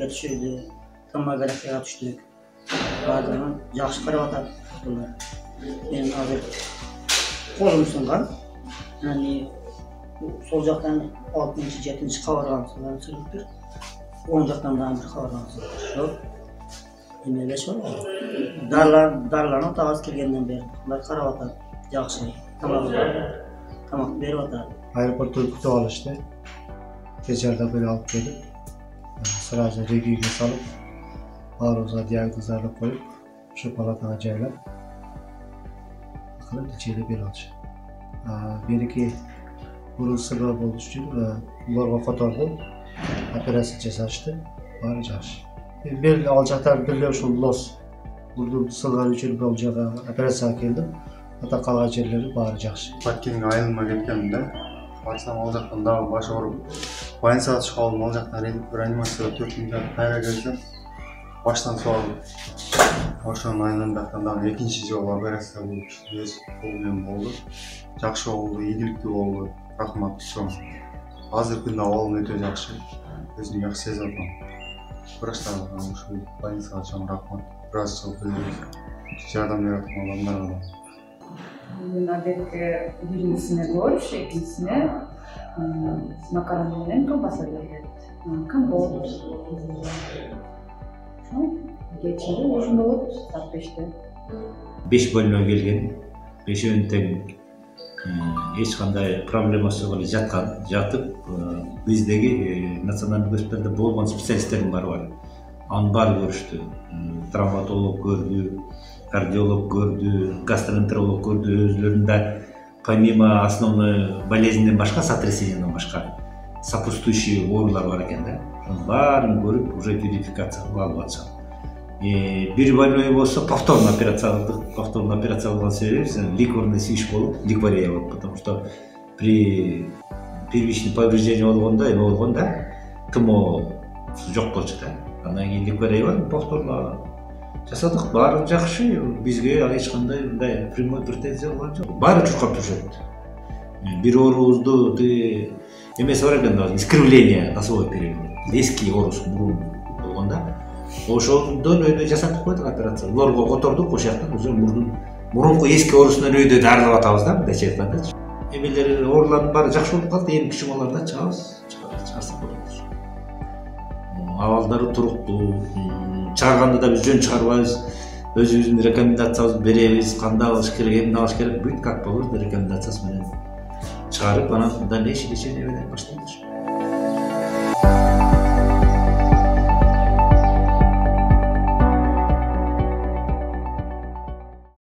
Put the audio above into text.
düşürdü. Tomografiyaya düştük. Bazen yaxşı qarab atar bunlar. Benim hazır kolum sınған. Yani sol жақtan 6-cı, 7-ci qavarğan sınıqdır. 10 жақtan daha bir qavarğan sınıqdır. Yok. Emeğleş var. Darlarına tağız kelgenden beri. Bunlar qarab atar. Yaxşı. Tamaq berib atar. Aeroportda kutib olishdi. Tejarda böyle alıp gelip sırasıyla regiga salıp ağrıza diagnozlarını koyup şu palatana jaylab qilib ichida beradi. Beriki burun sırra bo'lish uchun ularga qatorda operatsiya jasashdi. Bari yaxshi. Bel olchaqdan birga shu los burun sırgani uchun bo'ljaga operatsiya keldim. Hatta qolgan yerlari bari yaxshi. Patkinga aylanma ketganimda baksam o жақtan daha başı vurup больницаға шығып алдым. Ол жақтан реанимацияда 4 минут қайра келсем баштан соғылып ошоның айынан жақтан дагы экинчи жолу операция болуп өз колумен болду. Жакшы болду, ийгиликтүү болду. Рахмат чоң. Азыркы күндө абалым өтө жакшы. Өзүм жакшы сезип атам. Врачтарга ушул больницага чоң рахмат. Бир аз жыл жардам берип аткан адамдарга. Birincisine borç, ikincisine makaronların kabası verildi. Kan oldu. Geçindi, uzun olup satmıştı. 5 bölüme gelgen, 5 önten hiç kanday probleması var jatıp bizdeki nasyonal gösteride bolgan spesialistlerim var. Anbar görüştü, travmatolog gördü, kardiyolog gördü, gastroenterolog gördü, özlerinde помимо основной болезньден башка, сотрясенияден башка сопутствующий оорулар бар экен да. Ошонун баарын көрүп, уже верификация алып атышат. Бир больной болсо повторно операция кылдык. Повторно операция кылган себеби ликворный свиш болуп, ликвария болуп, потому что при первичный повреждение болгондо, эме болгондо ТМО жок болчу да. Андан кийин ликвария бар, повторно жасадык. Баары жакшы, бизге эч кандай мындай прямой претензия болгон жок. Баары чуркап жүрөт. Бир оорубузду эмеси бар экен да, искривление носовой периоды. Эски оорус мурун болгондо ошондон өйдө жасатып койдук операция. Уларга котордук, ошол жактан өзү мурунку эски оорусунан өйдө дарылап атабыз да, мындай жактандачы. Эмелер оорулардын баары жакшы болуп калды, эми кичиналарда чыгарсак болот. Абалдары туруктуу, чыгарганда да биз жөн чыгарбайбыз. Өзүбүздүн рекомендациябызды беребиз, кандай алыш керек, эмне алыш керек, бүт как положено рекомендациясы менен чыгарып, анан дальнейший лечение менен баштайбыз.